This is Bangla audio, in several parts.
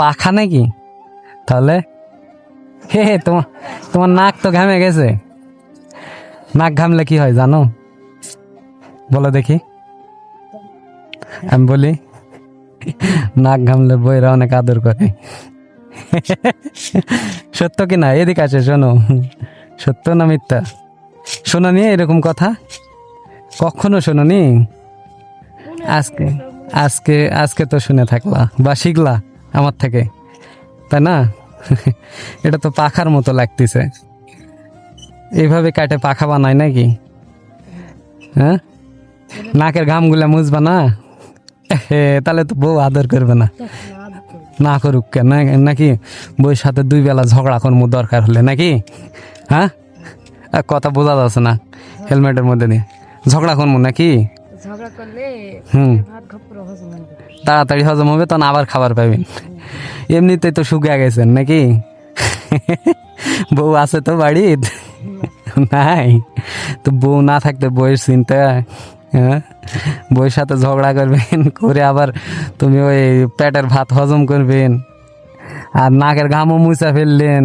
পাখা নাকি? তাহলে হে হে, তোমার তোমার নাক তো ঘামে গেছে। নাক ঘামলে কি হয় জানো? বলো দেখি। আমি বলি, নাক ঘামলে বইরা অনেক আদর করে। সত্য কি না? এদিকে আছে, শোনো। সত্য না মিথ্যা? শোনোনি এরকম কথা? কখনো শোনোনি? আজকে আজকে আজকে তো শুনে থাকলা বা শিখলা আমার থেকে, তাই না? এটা তো পাখার মতো লাগতেছে। এইভাবে কাটে পাখা বানায় নাকি? হ্যাঁ, নাকের ঘামগুলা মুছবা না? তাহলে তো বউ আদর করবে না। না করুক কেন? নাকি বউয়ের সাথে দুই বেলা ঝগড়া করবো দরকার হলে নাকি? হ্যাঁ, কথা বোঝা যাচ্ছে না হেলমেটের মধ্যে দিয়ে। ঝগড়া করবো নাকি? তাড়াতাড়ি হজম হবে, তখন আবার খাবার পাবেন। এমনিতে তো শুকিয়ে গেছেন নাকি? বউ আছে তো বাড়ির? নাই তো, বউ না থাকতে বউয়ের চিন্তা। হ্যাঁ, বউয়ের সাথে ঝগড়া করবেন, করে আবার তুমি ওই পেটের ভাত হজম করবেন, আর নাকের ঘামও মুছা ফেললেন।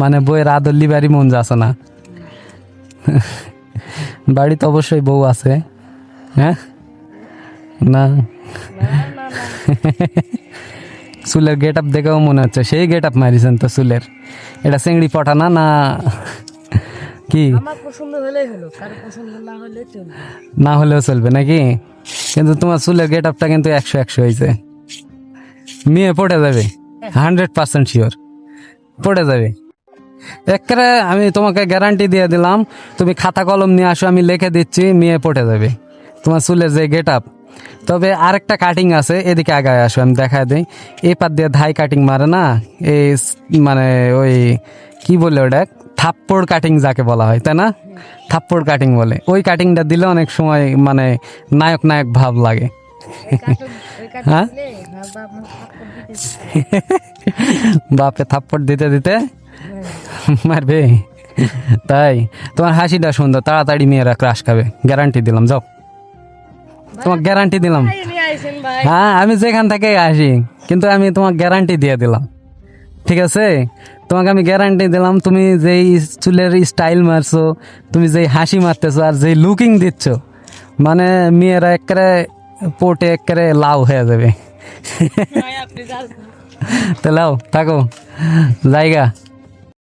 মানে বউয়ের আদর লিবারই মন যাচ্ছে না। বাড়িতে অবশ্যই বউ আছে। হ্যাঁ, না? চুলের গেট আপ দেখেও মনে হচ্ছে সেই গেট আপ মারিছেন তো চুলের। এটা চিংড়ি পটানা না কি? না হলেও চলবে নাকি? কিন্তু তোমার চুলের গেট আপটা কিন্তু 100 হয়েছে। মেয়ে পড়ে যাবে, 100% শিওর পড়ে যাবে। একেবারে আমি তোমাকে গ্যারান্টি দিয়ে দিলাম। তুমি খাতা কলম নিয়ে আসো, আমি লিখে দিচ্ছি, মেয়ে পড়ে যাবে তোমার চুলের যে গেট আপ। তবে আরেকটা কাটিং আছে, এদিকে আগায় আসো, আমি দেখায় দিই। এই পাত দিয়ে ধাই কাটিং মারে না, এই মানে ওই কি বলে ওটা, থাপ্পড় কাটিং যাকে বলা হয়, তাই না? থাপ্পড় কাটিং বলে। ওই কাটিংটা দিলে অনেক সময় মানে নায়ক নায়ক ভাব লাগে। হ্যাঁ, বাপে থাপ্পড় দিতে দিতে মারবে। তাই তোমার হাসিটা সুন্দর, তাড়াতাড়ি মেয়েরা ক্রাশ খাবে, গ্যারান্টি দিলাম। যাও, তোমাকে গ্যারান্টি দিলাম। হ্যাঁ, আমি যেখান থেকে আসি, কিন্তু আমি তোমাকে গ্যারান্টি দিয়ে দিলাম, ঠিক আছে? তোমাকে আমি গ্যারান্টি দিলাম, তুমি যেই চুলের স্টাইল মারছো, তুমি যেই হাসি মারতেছো, আর যেই লুকিং দিচ্ছ, মানে মেয়েরা একেবারে পোটে একেবারে লাউ হয়ে যাবে। তো লাও থাকো জায়গা।